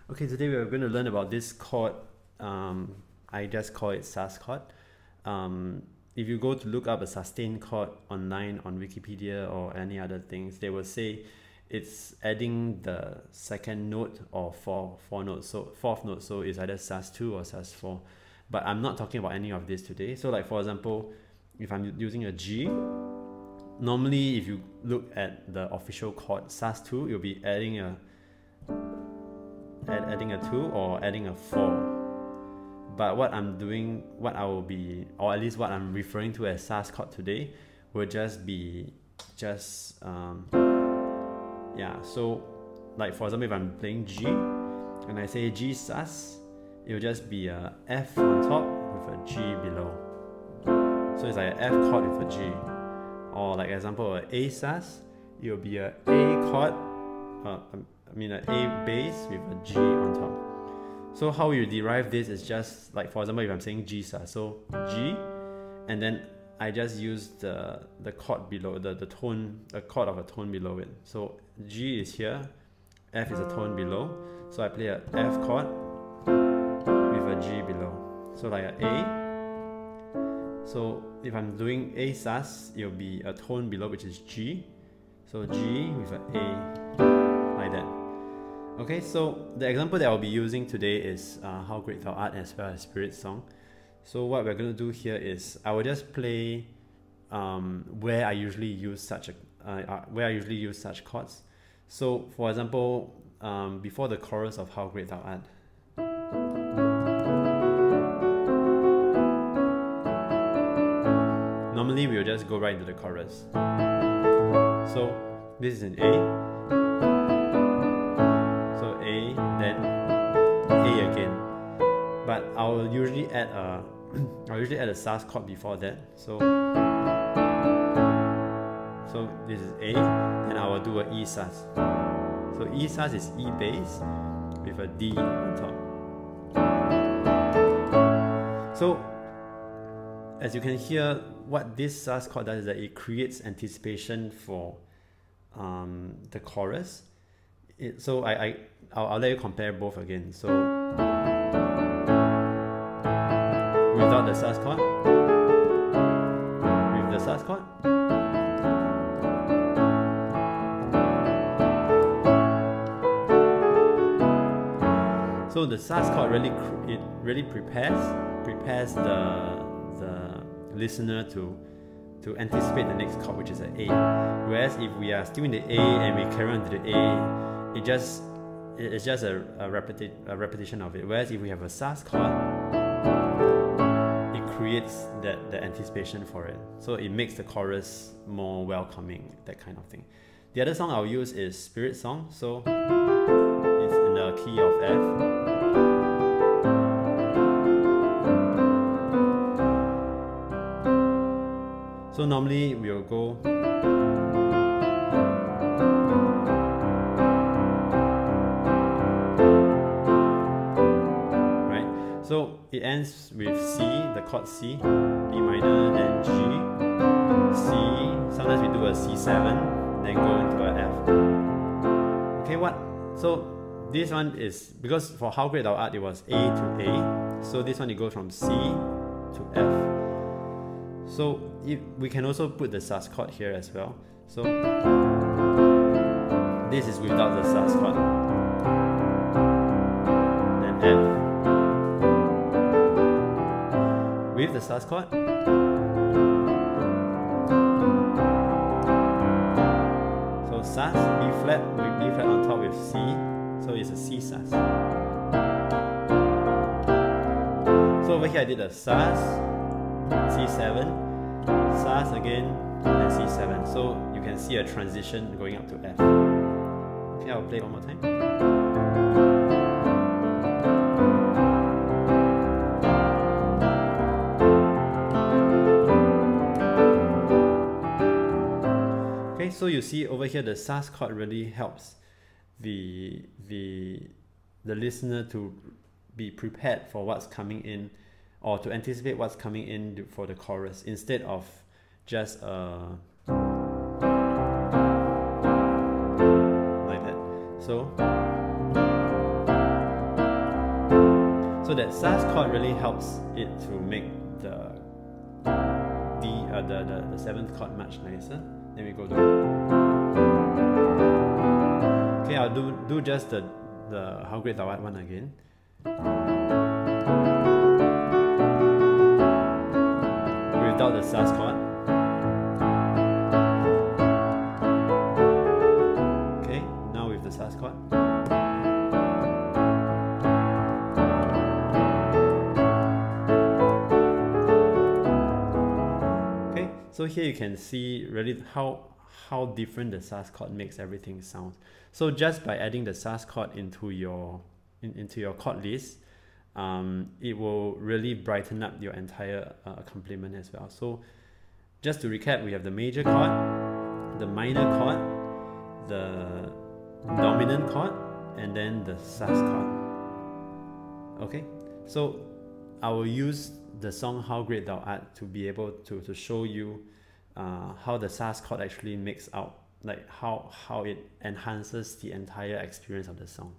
Okay, today we are going to learn about this chord. I just call it Sus chord. If you go to look up a sustain chord online on Wikipedia or any other things, they will say it's adding the second note or fourth note. So it's either Sus2 or Sus4. But I'm not talking about any of this today. So like for example, if I'm using a G, normally if you look at the official chord Sus2, you'll be adding a 2 or adding a 4. But what I'm doing, what I will be, or at least what I'm referring to as Sus chord today, will just be so like for example, if I'm playing G and I say G Sus, it will just be a F on top with a G below. So it's like an F chord with a G. Or like example, an A Sus, it will be a A chord, an A bass with a G on top. So how you derive this is just like, for example, if I'm saying G Sus, so G, and then I just use the chord below, the chord of a tone below it. So G is here, F is a tone below, so I play a F chord with a G below. So like an A. So if I'm doing A Sus, it'll be a tone below, which is G. So G with an A, like that. Okay, so the example that I'll be using today is How Great Thou Art as well as Spirit Song. So what we're going to do here is I will just play where I usually use such chords. So for example, before the chorus of How Great Thou Art, normally we will just go right into the chorus. So this is an A. Then A again, but I'll usually add a Sus chord before that. So this is A, and I will do a E Sus. So E Sus is E bass with a D on top. So as you can hear, what this Sus chord does is that it creates anticipation for the chorus. So I'll let you compare both again. So without the Sus chord, with the Sus chord, so the Sus chord really prepares the listener to anticipate the next chord, which is an A. Whereas if we are still in the A and we carry on to the A, it's just a repetition of it. Whereas if we have a Sus chord, it creates the anticipation for it. So it makes the chorus more welcoming, that kind of thing. The other song I'll use is Spirit Song. So it's in the key of F. So normally we'll go So it ends with C, the chord C, B minor, then G, C. Sometimes we do a C7, then go into a F. Okay, so this one is, because for How Great Thou Art it was A to A, so this one it goes from C to F. So we can also put the Sus chord here as well. So this is without the Sus chord. Then F. With the Sus chord, so Sus, B flat with B flat on top with C, so it's a C Sus. So over here I did a Sus, C7, Sus again, and C7. So you can see a transition going up to F. Okay, I'll play one more time. So you see over here the Sus chord really helps the listener to be prepared for what's coming in, or to anticipate what's coming in for the chorus, instead of just like that. So So that Sus chord really helps it to make the seventh chord much nicer. Then we go to. Okay, I'll do just the How Great Thou Art one again. Without the Sus chord. Okay, now with the Sus chord. Okay, so here you can see really how different the Sus chord makes everything sound. So just by adding the Sus chord into your chord list, it will really brighten up your entire accompaniment as well. So just to recap, we have the major chord, the minor chord, the dominant chord, and then the Sus chord. Okay, so I will use the song How Great Thou Art to be able to show you how the Sus chord actually makes out, like how it enhances the entire experience of the song.